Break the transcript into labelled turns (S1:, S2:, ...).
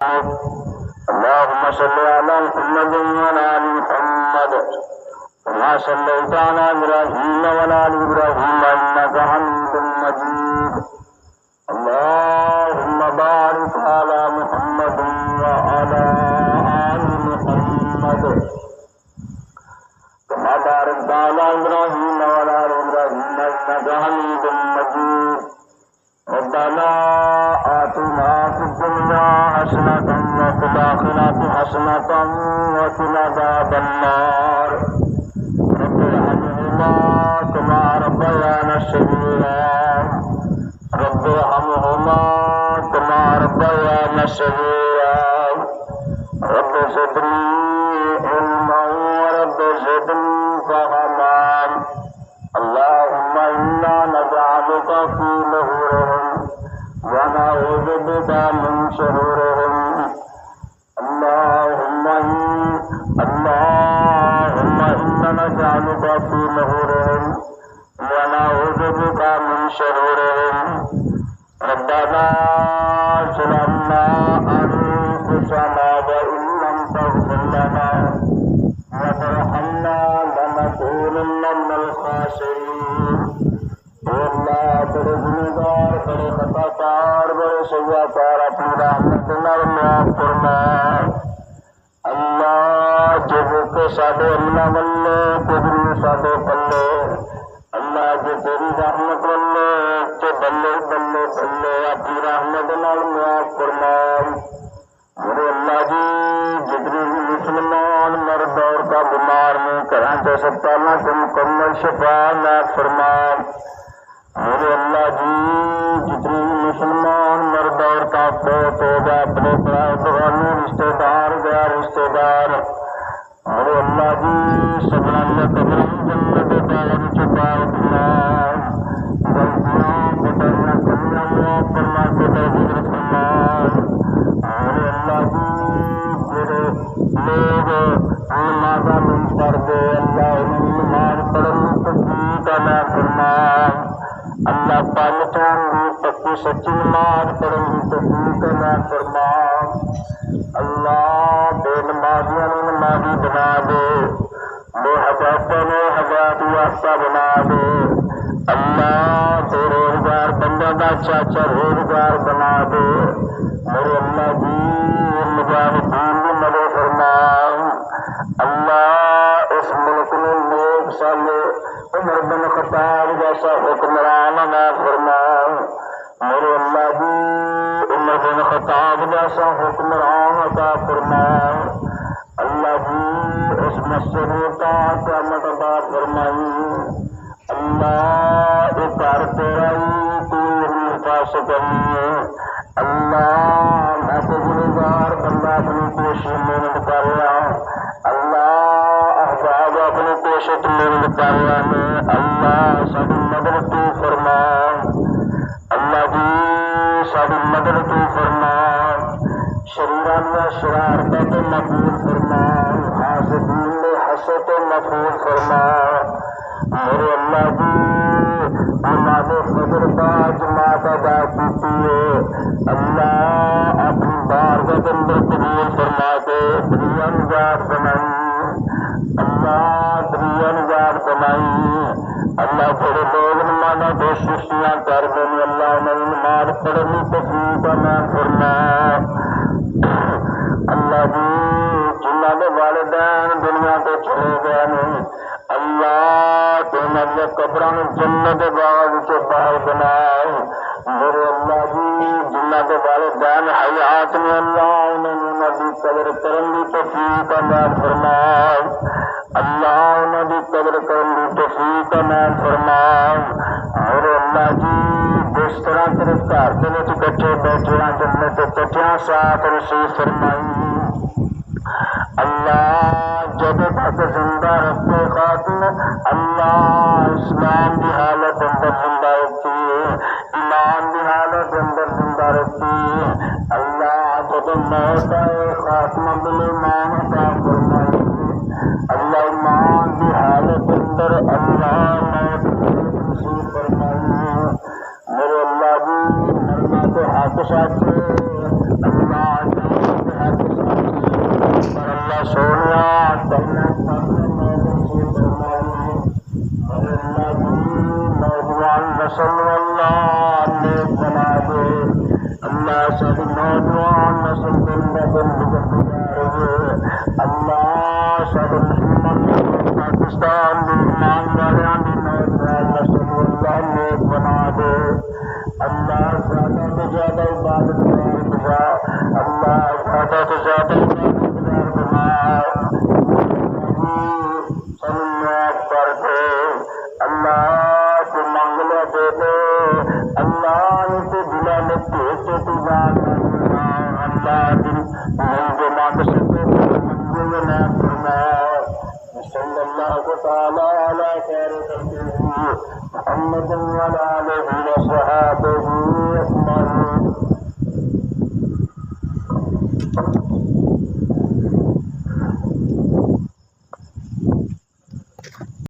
S1: اللهم صل على محمد وعلى آل محمد كما صليت على إبراهيم وعلى آل إبراهيم إنك حميد مجيد اللهم بارك على محمد وعلى آل محمد كما باركت على إبراهيم وعلى آل إبراهيم إنك حميد مجيد ربنا آتنا في الدنيا حسنة وفي الآخرة حسنة وقنا عذاب النار رب ارحمهما كما ربيانا صغيرا رب ارحمهما كما ربيانا صغيرا رب زدني علما ورب زدني فهما اللهم إنا نجعلك في نحورهم ونعوذ بك من شرورهم اللهم إنا نجعلك في نحورهم ونعوذ بك من شرورهم ربنا ظلمنا أنفسنا وإن لم تغفر لنا وترحمنا لنكونن من الخاسرين اللہ بڑے گنہگار بڑے خطاکار بڑے سیاکار اپنی رحمت نال معاف فرما اللہ جو کے ساڈے امنا ولے قدر ساڈے پلے اللہ جو تیری رحمت ولے تے بلے بلے بلے اپنی رحمت نال معاف فرما میرے اللہ جی جتنے بھی مسلمان مرد اور کا بیمار میں گھراں تے ہسپتالاں تے مکمل شفا عطا فرما میرے اللہ جی جتنے بھی مسلمان مرد اور کا فوت ہو گیا اپنے پرانے رشتے دار گیا رشتے دار میرے اللہ جی سبنا نے قبر جنت دار چکا دیا غلطیاں بتانا کمیاں فرما کے توفیق فرما میرے اللہ جی میرے لوگ ماذا من پر دے اللہ نماز پڑھنے توفیق عطا فرما اللہ پالتان بھی پکی سچی نماز پڑھنے کی توفیق عطا فرما اللہ بے نمازیاں نمازی بنا دے بے حجاتوں نے حجات یافتہ بنا دے اللہ بے روزگار بندہ کا چاچا روزگار بنا دے میرے اللہ جی مجاہدین بھی مدد فرما اللہ اس ملک میں نیک صالح عمر بن خطاب جیسا حکمران عطا فرما میرے اللہ جی عمر بن خطاب جیسا حکمران عطا فرما اللہ جی اس مسجد کا قیامت عطا فرمائی اللہ ایک گھر تیرا ہی کوئی حفاظ کرنی ہے اللہ میں تو گنہگار بندہ اپنی کوشش محنت کر رہا ہوں اللہ احباب اپنی کوشش محنت کر رہا ہے اللہ ساری مدد تو فرما اللہ جی ساری مدد تو فرما شریران میں شرارتوں کو محفوظ فرما حاسدین میں حسد کو محفوظ فرما میرے اللہ جی نماز فجر کا جماعت ادا کیتی ہے اللہ اپنی بارگاہ کے اندر قبول فرما کے دنیا نجات بنائی اللہ دنیا نجات بنائی اللہ تھوڑے لوگ نمازاں دو سستیاں کر دیں اللہ انہیں نماز پڑھنے توفیق عطا فرما اللہ جی جنہاں دے والدین دنیا تو چلے گئے ہیں اللہ تو انہیں قبراں جنت باغ کے باہر بنائے میرے اللہ جی جنہاں دے والدین حیات میں اللہ انہیں نبی قبر کرنے توفیق عطا فرما اللہ انہیں بھی قبر کرنے توفیق عطا فرما میرے اللہ جی جس طرح تیرے گھر دے وچ کٹھے بیٹھے ہیں جنت کٹھیاں ساتھ نصیب فرمائی اللہ جب تک زندہ رکھے خاتم اللہ اسلام کی حالت اندر زندہ رکھتی ہے ایمان کی حالت اندر زندہ رکھتی ہے اللہ جب موت آئے خاتمہ بالایمان عطا فرمائی اللہ ایمان کی حالت اندر اللہ موت نصیب فرمائی میرے اللہ جی مرنا تو حق ساتھ اللہ نسل زندہ زندگی گزارے اللہ سب مسلمان پاکستان دی ایمان والیاں دی نوجوان نسل اللہ نیک بنا دے اللہ زیادہ سے زیادہ عبادت گزار اللہ زیادہ سے زیادہ عبادت گزار بنا سنت کر دے اللہ تو منگلے دے دے اللہ نے تو دلا میں تو جان اللہ دل نہیں جو مانگ سکتے منگل نہ کرنا صلی اللہ تعالی علی خیر خلقہ محمد وعلی آلہ وصحبہ